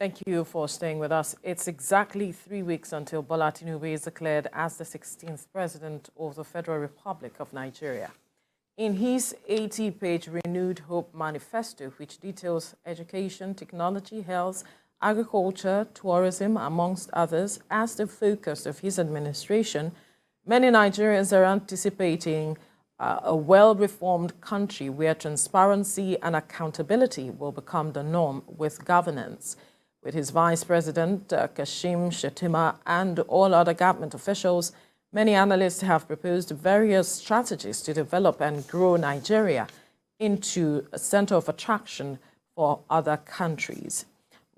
Thank you for staying with us. It's exactly 3 weeks until Bola Tinubu is declared as the 16th president of the Federal Republic of Nigeria. In his 80-page Renewed Hope Manifesto, which details education, technology, health, agriculture, tourism, amongst others, as the focus of his administration, many Nigerians are anticipating a well-reformed country where transparency and accountability will become the norm with governance. With his Vice President, Kashim Shettima, and all other government officials, many analysts have proposed various strategies to develop and grow Nigeria into a center of attraction for other countries.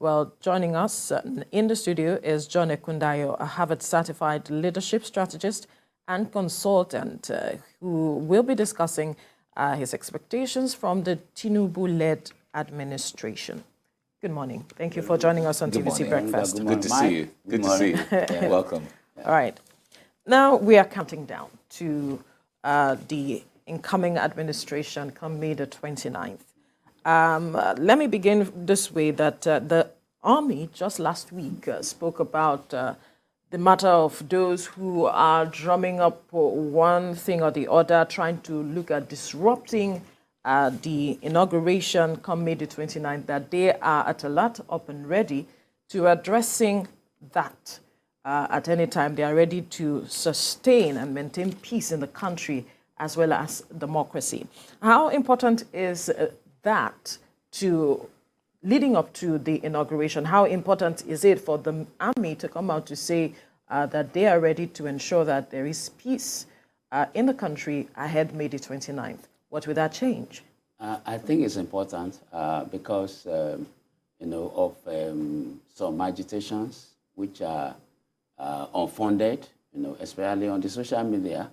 Well, joining us in the studio is John Ekundayo, a Harvard-certified leadership strategist and consultant who will be discussing his expectations from the Tinubu-led administration. Good morning. Thank you for joining us on TVC Breakfast. Good to see you. Good to see you. Yeah. Welcome. All right. Now we are counting down to the incoming administration come May the 29th. Let me begin this way, that the Army just last week spoke about the matter of those who are drumming up one thing or the other, trying to look at disrupting the inauguration come May the 29th, that they are at alert, up and ready to addressing that at any time. They are ready to sustain and maintain peace in the country as well as democracy. How important is that to leading up to the inauguration? How important is it for the Army to come out to say that they are ready to ensure that there is peace in the country ahead May the 29th? What would that change? I think it's important because, of some agitations which are unfounded, especially on the social media,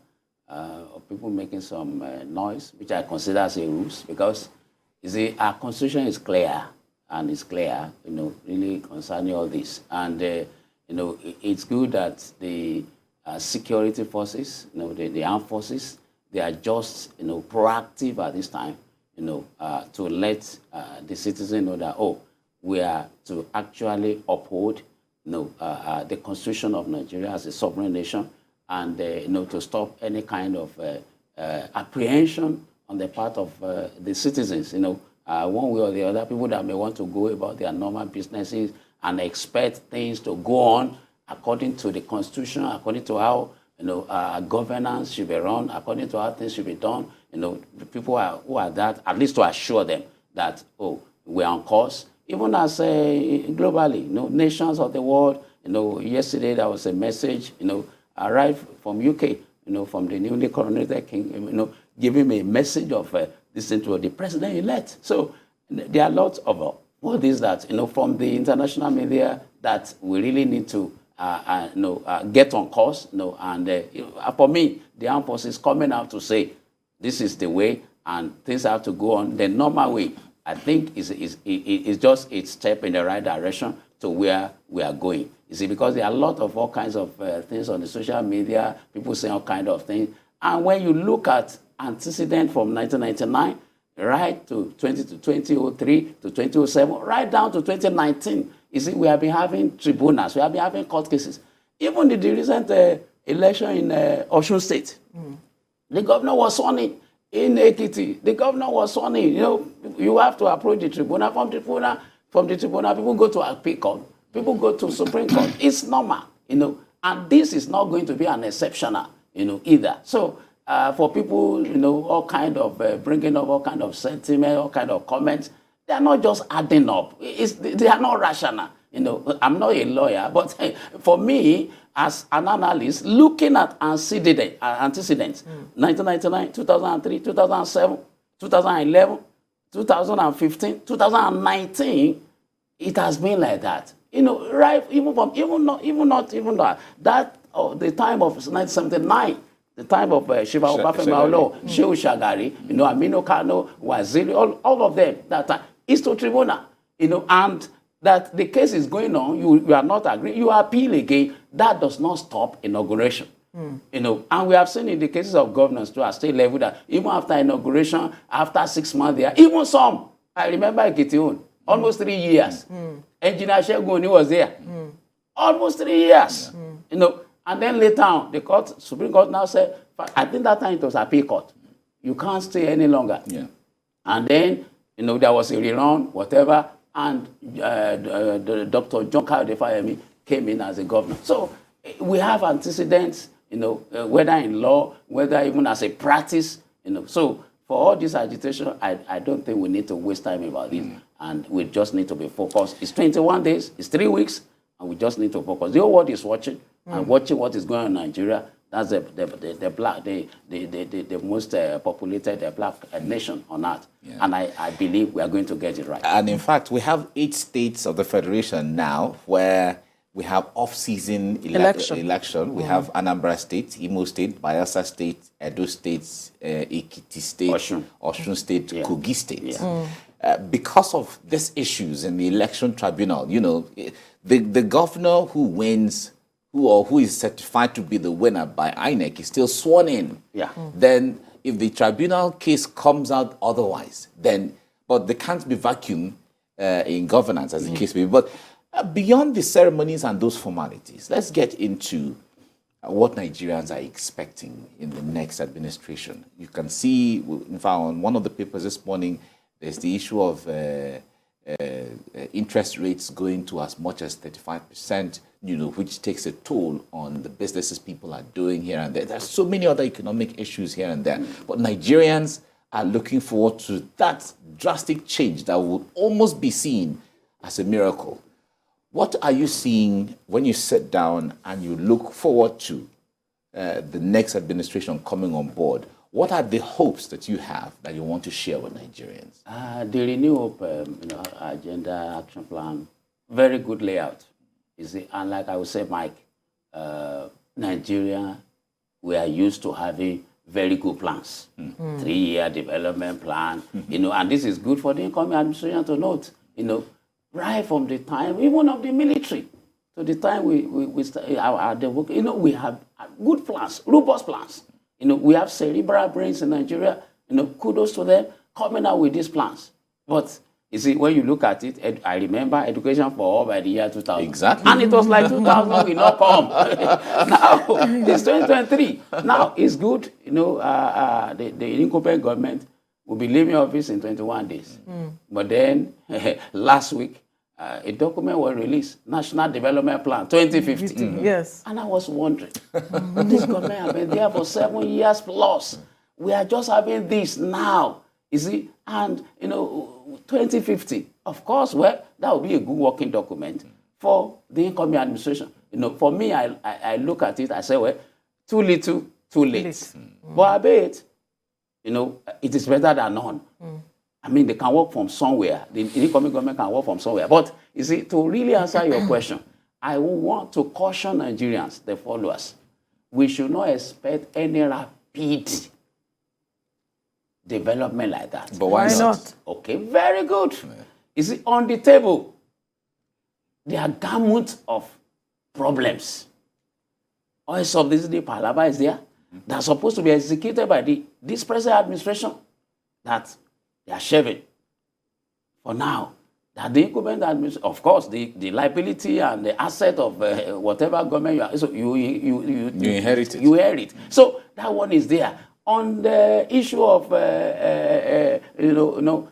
of people making some noise, which I consider as a ruse, because you see, our constitution is clear, and it's clear, really concerning all this. And, it's good that the security forces, the armed forces, they are just, proactive at this time, to let the citizen know that, we are to actually uphold, the constitution of Nigeria as a sovereign nation, and, to stop any kind of apprehension on the part of the citizens, one way or the other, people that may want to go about their normal businesses and expect things to go on according to the constitution, according to how governance should be run, according to how things should be done. The people who are that, at least to assure them that, we're on course. Even as globally, nations of the world, yesterday there was a message, arrived from UK, from the newly coronated king, giving me a message of listening to the president-elect. So there are lots of all this that, from the international media that we really need to get on course, and for me, the armed forces coming out to say this is the way and things have to go on the normal way, I think is just a step in the right direction to where we are going. You see, because there are a lot of all kinds of things on the social media, people saying all kinds of things, and when you look at antecedent from 1999 right to 2003 to 2007, right down to 2019. You see, we have been having tribunals, we have been having court cases. Even the recent election in Osun State, the governor was sworn in Ekiti. The governor was sworn in. You have to approach the tribunal. From the tribunal, people go to appeal court. People go to Supreme Court. It's normal, and this is not going to be an exceptional, either. So, for people, all kind of bringing up all kind of sentiment, all kind of comments, they are not just adding up. They are not rational. I'm not a lawyer, but for me, as an analyst, looking at antecedents, 1999, 2003, 2007, 2011, 2015, 2019, it has been like that. Right, the time of 1979. The time of Shiva Obafemi, Shehu Shagari, Aminu Kano, Waziri, all of them, that is to tribunal, and that the case is going on, you are not agreeing, you appeal again, that does not stop inauguration. And we have seen in the cases of governors to our state level that even after inauguration, after 6 months, there, even some, I remember Ekiti, almost 3 years. Engineer Shegun was there. Almost 3 years. You know, and then later on, the Supreme Court now said, I think that time it was appeal court. You can't stay any longer. Yeah. And then, you know, there was a rerun, whatever, and Dr. John Kayode Fayemi came in as a governor. So we have antecedents, you know, whether in law, whether even as a practice, you know. So for all this agitation, I don't think we need to waste time about this. And we just need to be focused. It's 21 days, it's 3 weeks, and we just need to focus. The whole world is watching, and watching what is going on in Nigeria. That's the most populated black nation on earth. Yeah. And I believe we are going to get it right. And in fact, we have 8 states of the Federation now where we have off-season election. We have Anambra State, Imo State, Bayelsa State, Edo State, Ekiti State, Osun State, Kogi State. Yeah. Because of these issues in the election tribunal, you know, the governor who wins, who is certified to be the winner by INEC is still sworn in. Yeah. Then if the tribunal case comes out otherwise, then, but there can't be vacuum in governance as the case may be. But beyond the ceremonies and those formalities, let's get into what Nigerians are expecting in the next administration. You can see, in fact, on one of the papers this morning, there's the issue of interest rates going to as much as 35%, you know, which takes a toll on the businesses people are doing here and there. There's so many other economic issues here and there. But Nigerians are looking forward to that drastic change that would almost be seen as a miracle. What are you seeing when you sit down and you look forward to the next administration coming on board? What are the hopes that you have that you want to share with Nigerians? The Renewed Hope agenda action plan, very good layout. Is it? And like I would say, Mike, Nigeria, we are used to having very good plans. 3-year development plan, you know, and this is good for the incoming administration to note, you know, right from the time, even of the military, to the time we start the work, you know, we have good plans, robust plans. You know, we have cerebral brains in Nigeria. You know, kudos to them coming out with these plans. But you see, when you look at it, I remember Education for All by the year 2000. Exactly. And it was like 2000 will not come. Now, it's 2023. Now, it's good. You know, the incumbent government will be leaving office in 21 days. But then, last week, a document was released, National Development Plan 2050. Yes. And I was wondering, this government has been there for 7 years plus. We are just having this now. You see, and, you know, 2050, of course, well, that would be a good working document for the incoming administration. You know, for me, I look at it, I say, well, too little, too late. But I bet, you know, it is better than none. I mean, they can work from somewhere. The incoming government can work from somewhere. But, you see, to really answer your question, I want to caution Nigerians, the followers. We should not expect any rapid development like that. But why not? Okay, very good. You see, on the table, there are gamut of problems. Oil subsidy palava is there. That's supposed to be executed by this present administration that they are shelving for now. That the incumbent administration, of course, the liability and the asset of whatever government you are, so you inherit it. You inherit. So that one is there. On the issue of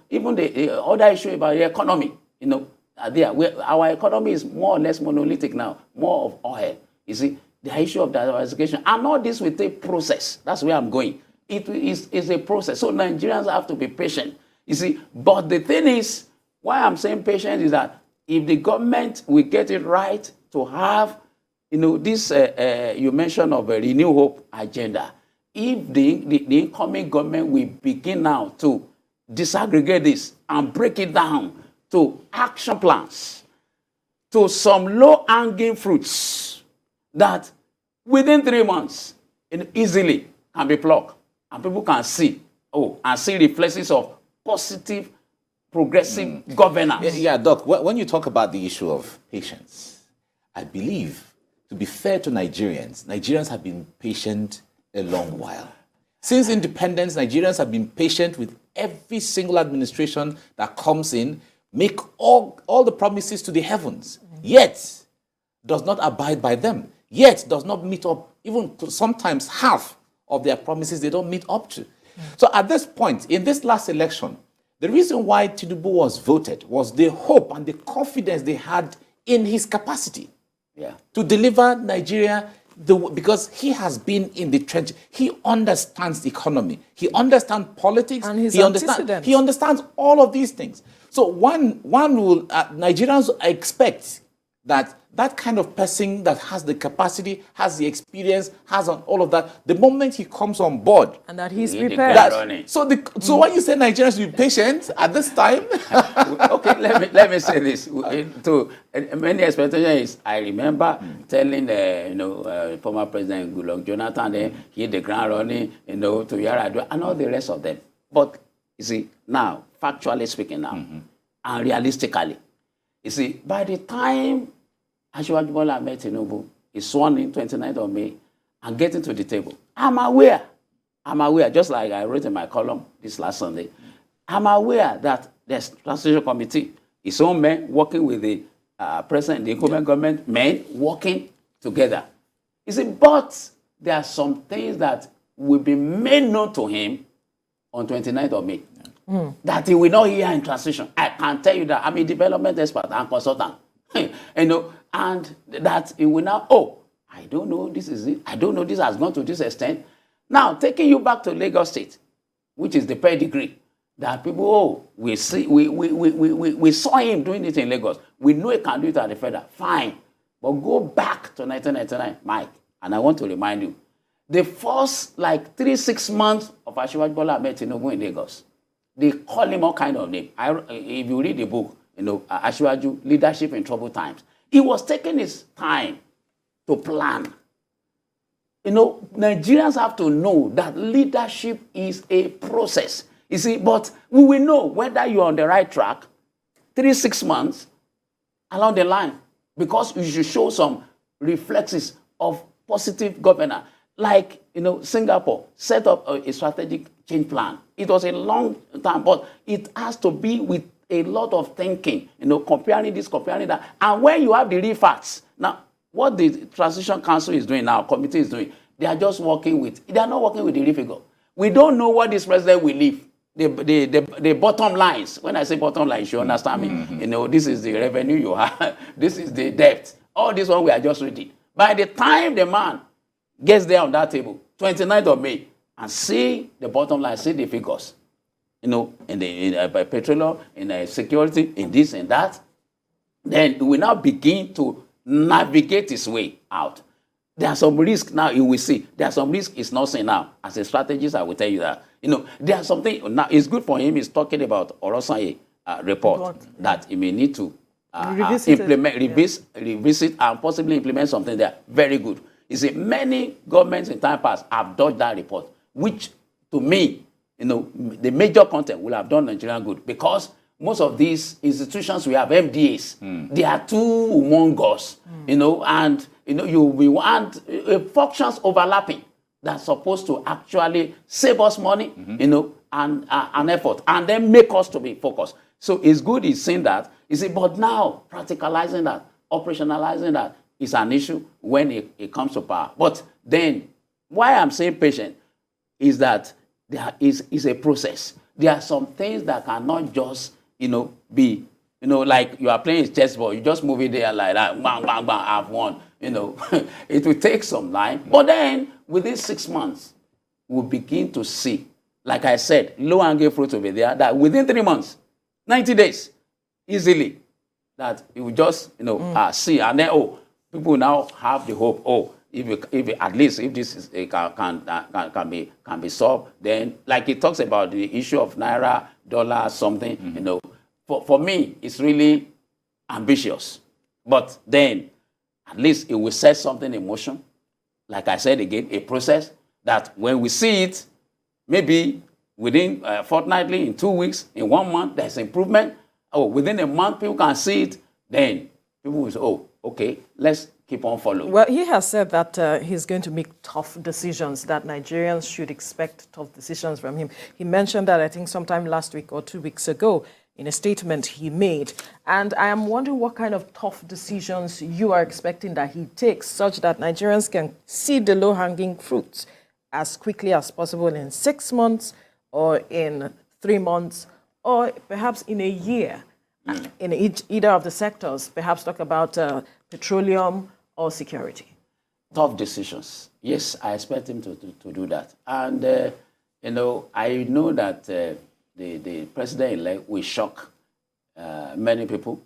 even the other issue about the economy, you know, our economy is more or less monolithic now, more of oil. You see, the issue of diversification, and all this will take process. That's where I'm going. It is a process. So Nigerians have to be patient. You see, but the thing is, why I'm saying patient is that if the government will get it right to have, you know, this you mentioned of a Renewed Hope agenda, if the incoming government will begin now to disaggregate this and break it down to action plans, to some low-hanging fruits that within 3 months easily can be plucked, and people can see, and see reflexes of positive, progressive governance. Yeah, Doc, when you talk about the issue of patience, I believe, to be fair to Nigerians have been patient a long while. Since independence, Nigerians have been patient with every single administration that comes in. make all the promises to the heavens, yet does not abide by them, yet does not meet up, even to sometimes half of their promises they don't meet up to. So at this point, in this last election, the reason why Tinubu was voted was the hope and the confidence they had in his capacity to deliver Nigeria, because he has been in the trench. He understands the economy. He understands politics. And his he understands all of these things. So one will, Nigerians expect that kind of person that has the capacity, has the experience, has all of that, the moment he comes on board. And that he's prepared. So when you say Nigerians will be patient at this time. Okay, let me say this. To many expectations, I remember telling former President Goodluck Jonathan, he hit the ground running, to Yar'Adua and all the rest of them. But you see, now, factually speaking now, and realistically, you see, by the time Asiwaju Bola Tinubu is sworn in 29th of May and getting to the table, I'm aware, just like I wrote in my column this last Sunday, I'm aware that the transition committee, his own men working with the president, the incumbent government, men working together. You see, but there are some things that will be made known to him on 29th of May that he will not hear in transition. I can tell you that I'm a development expert and consultant. And that he will now, I don't know, this is it. I don't know, this has gone to this extent. Now, taking you back to Lagos State, which is the pedigree, that people, we saw him doing it in Lagos. We know he can do it at the federal. Fine. But go back to 1999, Mike, and I want to remind you, the first 3-6 months of Asiwaju Bola Tinubu in Lagos, they call him all kind of name. If you read the book, Asiwaju, Leadership in Troubled Times, he was taking his time to plan. Nigerians have to know that leadership is a process. You see, but we will know whether you're on the right track 3-6 months along the line, because you should show some reflexes of positive governance. Like, Singapore set up a strategic change plan. It was a long time, but it has to be with a lot of thinking, comparing this, comparing that. And when you have the real facts, now, what the Transition Council is doing now, committee is doing, they are just working with, they are not working with the real figure. We don't know what this president will leave. The bottom lines, when I say bottom lines, you understand me? This is the revenue you have, this is the debt. All this one we are just reading. By the time the man gets there on that table, 29th of May, and see the bottom line, see the figures, in the petroleum, in security, in this and that, then we now begin to navigate his way out. There are some risks now you will see. There are some risks he's not seeing now. As a strategist, I will tell you that. There are something now. It's good for him. He's talking about Orosanye report that he may need to revisit, and possibly implement something there. Very good. You see, many governments in time past have dodged that report, which to me, the major content will have done Nigeria good, because most of these institutions we have MDAs, they are too humongous, and we want functions overlapping that's supposed to actually save us money, and effort, and then make us to be focused. So it's good he's saying that. You see, but now practicalizing that, operationalizing that is an issue when it comes to power. But then, why I'm saying patient is that there is a process. There are some things that cannot just, be, like you are playing chessboard, you just move it there like that, bang, bang, bang, I've won. It will take some time. But then, within 6 months, we'll begin to see, like I said, low-hanging fruit will be there, that within 3 months, 90 days, easily, that you will just, see, and then, people now have the hope, if at least if this is, can be solved, then like it talks about the issue of naira, dollar, something, for me, it's really ambitious. But then, at least it will set something in motion. Like I said again, a process that when we see it, maybe within fortnightly, in 2 weeks, in 1 month, there's improvement. Within a month, people can see it. Then people will say, okay, let's keep on following. Well, he has said that he's going to make tough decisions, that Nigerians should expect tough decisions from him. He mentioned that, I think, sometime last week or 2 weeks ago. in a statement he made. And I am wondering what kind of tough decisions you are expecting that he takes such that Nigerians can see the low-hanging fruits as quickly as possible in 6 months or in 3 months or perhaps in a year in either of the sectors, perhaps talk about petroleum or security. Tough decisions. Yes, I expect him to do that. And, I know that the president-elect will shock many people,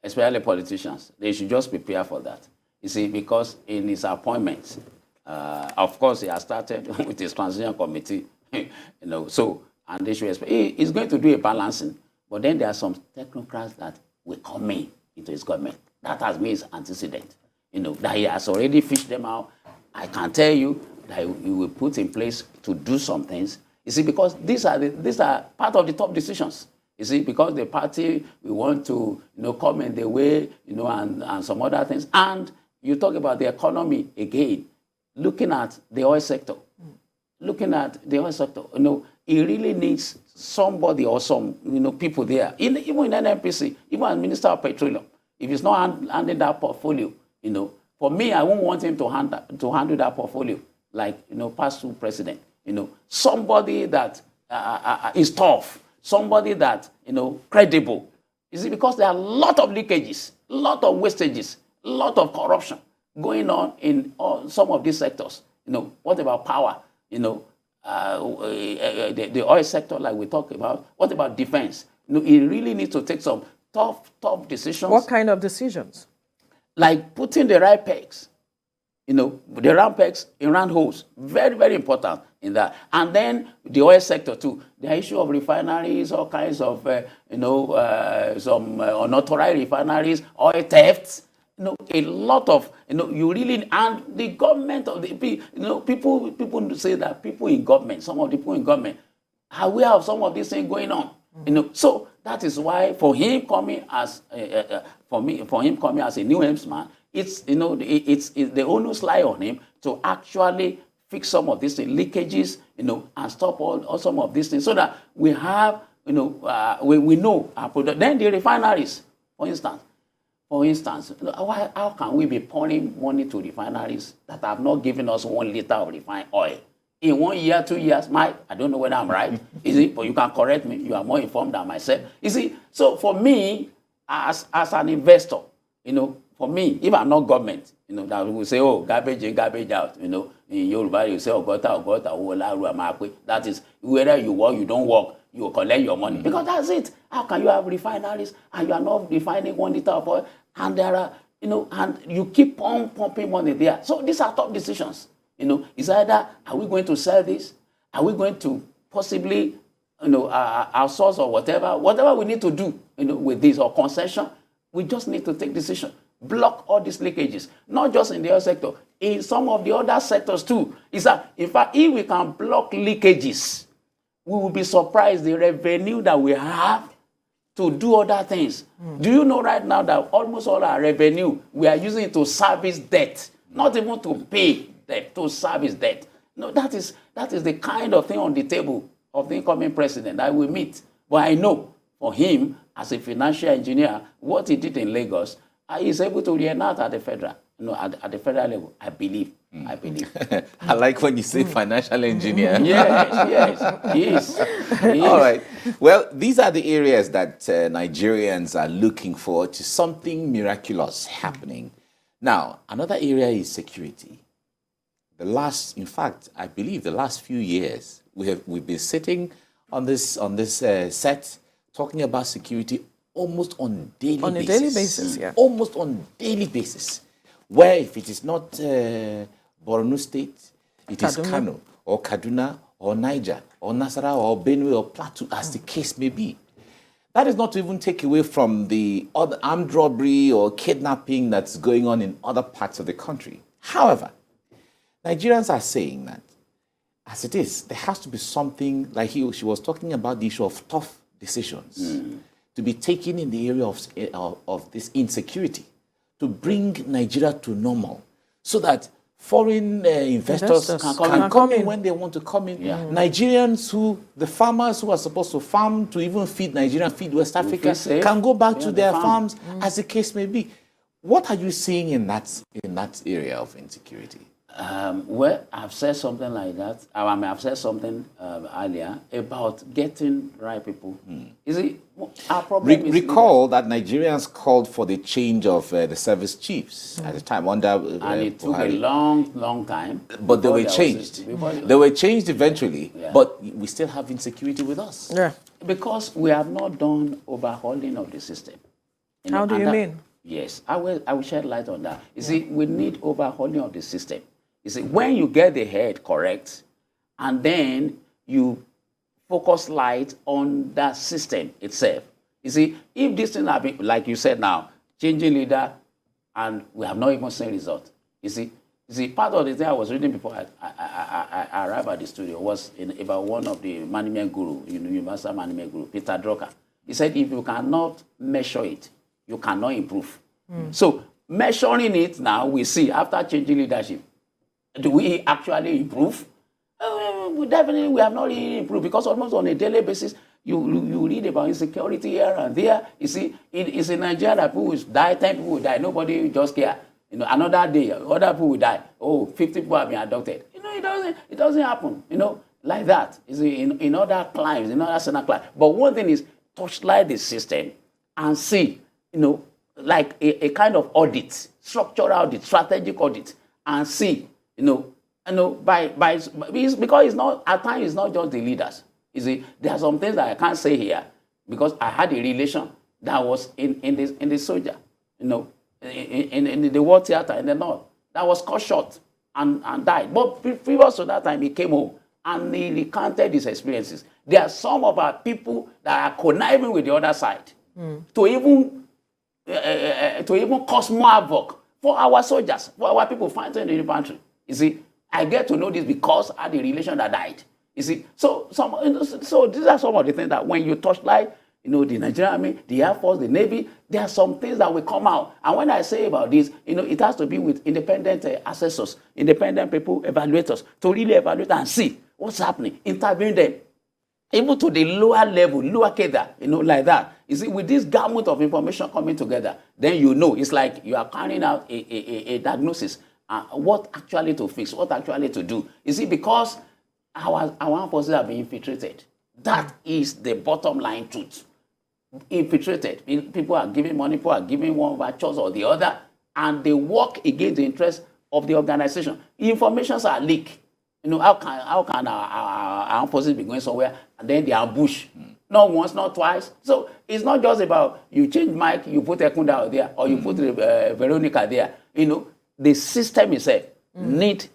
especially politicians. They should just prepare for that. You see, because in his appointments, of course, he has started with his transition committee, and they should expect, he's going to do a balancing, but then there are some technocrats that will come into his government. That has been his antecedent, that he has already fished them out. I can tell you that he will put in place to do some things. You see, because these are part of the top decisions. You see, because the party, we want to, come in the way, and some other things. And you talk about the economy again, looking at the oil sector. Looking at the oil sector, it really needs somebody or some, people there, even in NNPC, even as Minister of Petroleum. If he's not handling that portfolio, for me, I won't want him to handle that portfolio like, past two president. Somebody that is tough, somebody that, credible. You see, because there are a lot of leakages, a lot of wastages, a lot of corruption going on in some of these sectors. What about power? The oil sector, like we talked about. What about defense? He really needs to take some tough decisions. What kind of decisions? Like putting the right pegs, the round pegs in round holes. Very, very important in that. And then the oil sector too. The issue of refineries, all kinds of, some unauthorized refineries, oil thefts. A lot of, you really, and the government of the, people say that people in government, some of the people in government are aware of some of these things going on. So that is why for him coming as, for him coming as a new helmsman, it's, it's the onus lie on him to actually fix some of these things, leakages, and stop all some of these things so that we have, we know our product. Then the refineries, for instance, how can we be pouring money to refineries that have not given us 1 liter of refined oil? In 1 year, 2 years, Mike, I don't know whether I'm right, but you can correct me. You are more informed than myself. You see, so for me, as an investor, for me, if I'm not government, that will say, oh, garbage in, garbage out, in Yoruba, you say, ogota, that is, whether you work, you don't work, you will collect your money. Because that's it. How can you have refineries and you are not refining 1 liter of oil? And there are, and you keep on pumping money there. So these are tough decisions. It's either, are we going to sell this? Are we going to possibly, outsource or whatever we need to do, with this or concession? We just need to take decision. Block all these leakages, not just in the oil sector, in some of the other sectors too. Is that, in fact, if we can block leakages, we will be surprised the revenue that we have to do other things. Do you know right now that almost all our revenue, we are using it to service debt, not even to pay debt, to service debt. No, that is the kind of thing on the table of the incoming president that we meet. But I know for him, as a financial engineer, what he did in Lagos, he is able to reenact at the federal, at the federal level. I believe. I like when you say financial engineer. Yes, he is. All right. Well, these are the areas that Nigerians are looking forward to something miraculous happening. Now, another area is security. In fact, I believe the last few years, we've been sitting on this set talking about security almost on daily basis. On a daily basis, yeah. Almost on daily basis. Where if it is not Borno State, it is Kano or Kaduna or Niger or Nasarawa or Benue or Plateau, as the case may be. That is not to even take away from the other armed robbery or kidnapping that's going on in other parts of the country. However, Nigerians are saying that, as it is, there has to be something, like she was talking about the issue of tough decisions to be taken in the area of this insecurity, to bring Nigeria to normal, so that Foreign investors can come in when they want to come in. Yeah. Nigerians the farmers who are supposed to farm to even feed Nigeria, feed West Africa, can go back to their farms as the case may be. What are you seeing in that area of insecurity? Well, I've said something like that. I've said something earlier about getting right people. You see, our problem is recall that Nigerians called for the change of the service chiefs at the time under and it took Buhari. a long time. But they were changed. They were changed eventually, but we still have insecurity with us. Yeah. Because we have not done overhauling of the system. How do you mean? Yes, I will shed light on that. You see, we need overhauling of the system. You see, when you get the head correct, and then you focus light on that system itself. You see, if this thing have been, like you said now, changing leader, and we have not even seen result. You see, part of the thing I was reading before I arrived at the studio was about one of the management guru, universal management guru, Peter Drucker. He said, if you cannot measure it, you cannot improve. So measuring it now, we see after changing leadership, do we actually improve? Definitely, we have not really improved because almost on a daily basis, you read about insecurity here and there. You see, it's in Nigeria that people will die, 10 people will die, nobody just care. Another day, other people will die. 50 people have been abducted. It doesn't happen, like that. You see, in other climes, in other central climes. But one thing is, touchlight the system and see, like a kind of audit, structural audit, strategic audit, and see, because it's not, at times it's not just the leaders. You see, there are some things that I can't say here because I had a relation that was in the soldier, in the war theater in the north, that was cut short and died. But previous to that time, he came home and he recounted his experiences. There are some of our people that are conniving with the other side to even cause more havoc for our soldiers, for our people fighting in the infantry. You see, I get to know this because I had a relation that died. You see, so these are some of the things that when you touch light, the Nigerian Army, the Air Force, the Navy, there are some things that will come out. And when I say about this, it has to be with independent assessors, independent people, evaluators, to really evaluate and see what's happening, intervene them, even to the lower level, lower cadre, like that. You see, with this gamut of information coming together, then it's like you are carrying out a diagnosis. What actually to fix, what actually to do. You see, because our armed forces have been infiltrated. That is the bottom line truth. Infiltrated. People are giving money, people are giving one vouchers or the other, and they work against the interests of the organization. Informations are leaked. How can our armed forces be going somewhere and then they ambush? Not once, not twice. So it's not just about you change Mike, you put Ekunda out there, or you put Veronica there. The system itself need,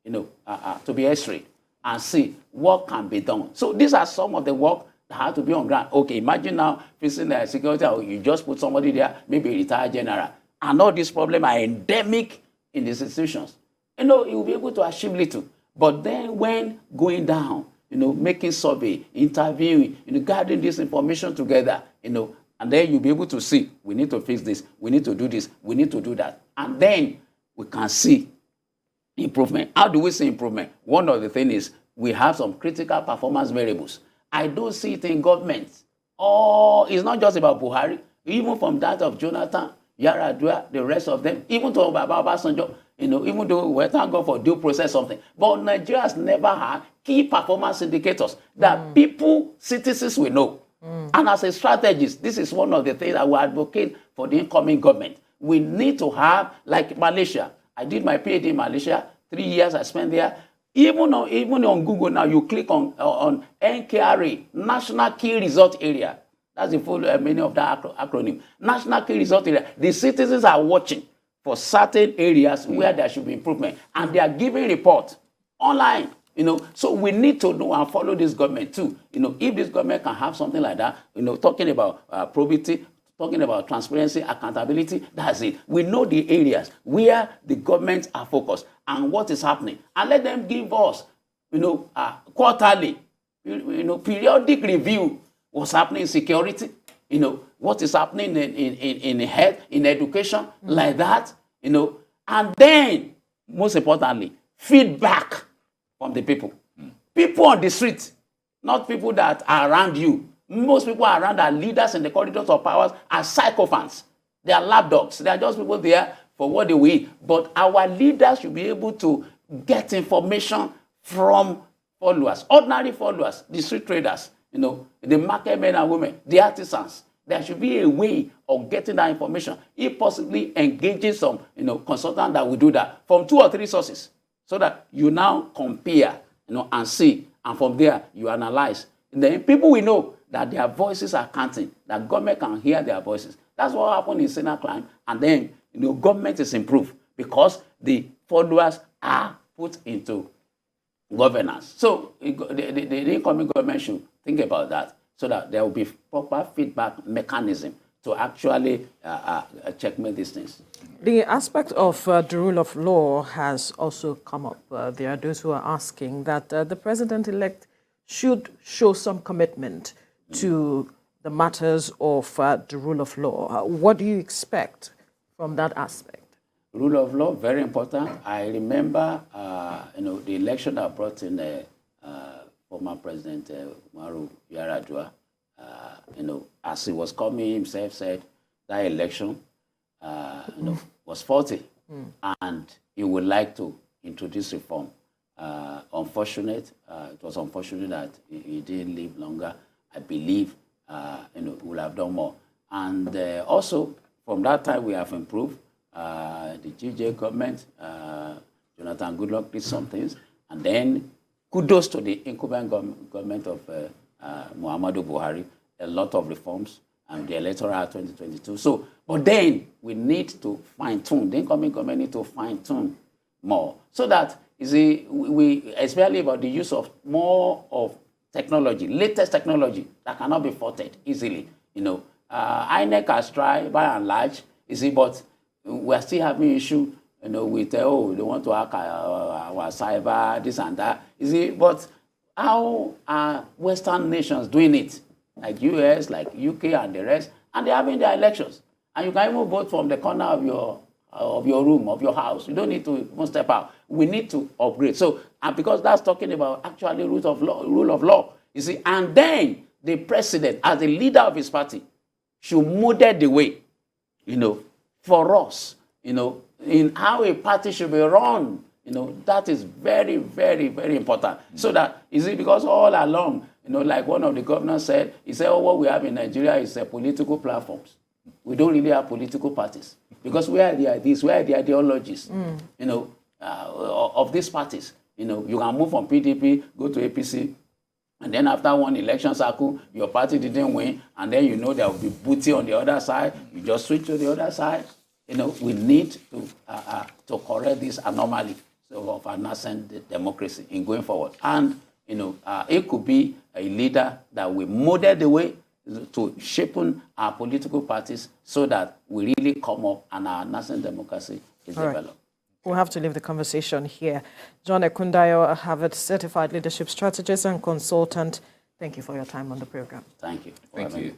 to be x-rayed and see what can be done. So these are some of the work that have to be on ground. Okay, imagine now facing the security, or you just put somebody there, maybe a retired general, and all these problems are endemic in these institutions. You will be able to achieve little. But then when going down, making survey, interviewing, gathering this information together, and then you'll be able to see, we need to fix this, we need to do this, we need to do that. And then we can see improvement. How do we see improvement? One of the things is we have some critical performance variables. I don't see it in government. It's not just about Buhari. Even from that of Jonathan, Yaradua, the rest of them, even to Baba Obasanjo, even though we thank God for due process something. But Nigeria has never had key performance indicators that people, citizens will know. And as a strategist, this is one of the things I will advocate for the incoming government. We need to have, like Malaysia. I did my PhD in Malaysia, 3 years I spent there. Even on Google now, you click on NKRA, National Key Result Area. That's the full meaning of that acronym. National Key Result Area. The citizens are watching for certain areas where there should be improvement. And they are giving reports online. So we need to know and follow this government too. If this government can have something like that, talking about probity, talking about transparency, accountability, that's it. We know the areas where the governments are focused and what is happening. And let them give us, quarterly, periodic review what's happening in security, what is happening in health, in education, like that, and then most importantly, feedback from the people. People on the street, not people that are around you. Most people around are leaders in the corridors of powers are sycophants. They are lapdogs. They are just people there for what they will eat. But our leaders should be able to get information from followers, ordinary followers, the street traders, the market men and women, the artisans. There should be a way of getting that information, if possibly engaging some consultant that will do that from 2 or 3 sources, so that you now compare and see, and from there you analyze. And then people will know that their voices are counting, that government can hear their voices. That's what happened in Senate crime, and then government is improved because the followers are put into governance. So the incoming government should think about that, so that there will be proper feedback mechanism to actually checkmate these things. The aspect of the rule of law has also come up. There are those who are asking that the president-elect should show some commitment to the matters of the rule of law. What do you expect from that aspect? Rule of law, very important. I remember, the election that brought in former President Umaru Yar'Adua. As he was coming, himself said that election, was faulty, and he would like to introduce reform. It was unfortunate that he didn't live longer. I believe, he would have done more. And also, from that time, we have improved. The GJ government, Jonathan Goodluck did some things, and then kudos to the incumbent government of Muhammadu Buhari, a lot of reforms, and the electoral 2022. So, but then we need to fine-tune, the incoming government need to fine-tune more, so that, we especially about the use of more of technology, latest technology that cannot be faulted easily. INEC has tried by and large, but we are still having issue, with they want to hack our cyber, this and that. But how are Western nations doing it? Like US, like UK, and the rest, and they're having their elections, and you can even vote from the corner of your room, of your house. You don't need to even step out. We need to upgrade. So, and because that's talking about actually rule of law, and then the president, as the leader of his party, should model the way, for us, in how a party should be run. That is very, very, very important. So that, because all along, like one of the governors said, he said, what we have in Nigeria is political platforms. We don't really have political parties. Because where are the ideas, where are the ideologies, of these parties? You can move from PDP, go to APC, and then after one election cycle, your party didn't win, and then there will be booty on the other side. You just switch to the other side. We need to correct this anomaly of our nascent democracy in going forward. And, it could be a leader that will model the way to shaping our political parties so that we really come up and our nascent democracy is developed. Right. We'll have to leave the conversation here. John Ekundayo, a Harvard-certified leadership strategist and consultant, thank you for your time on the program. Thank you. Thank you.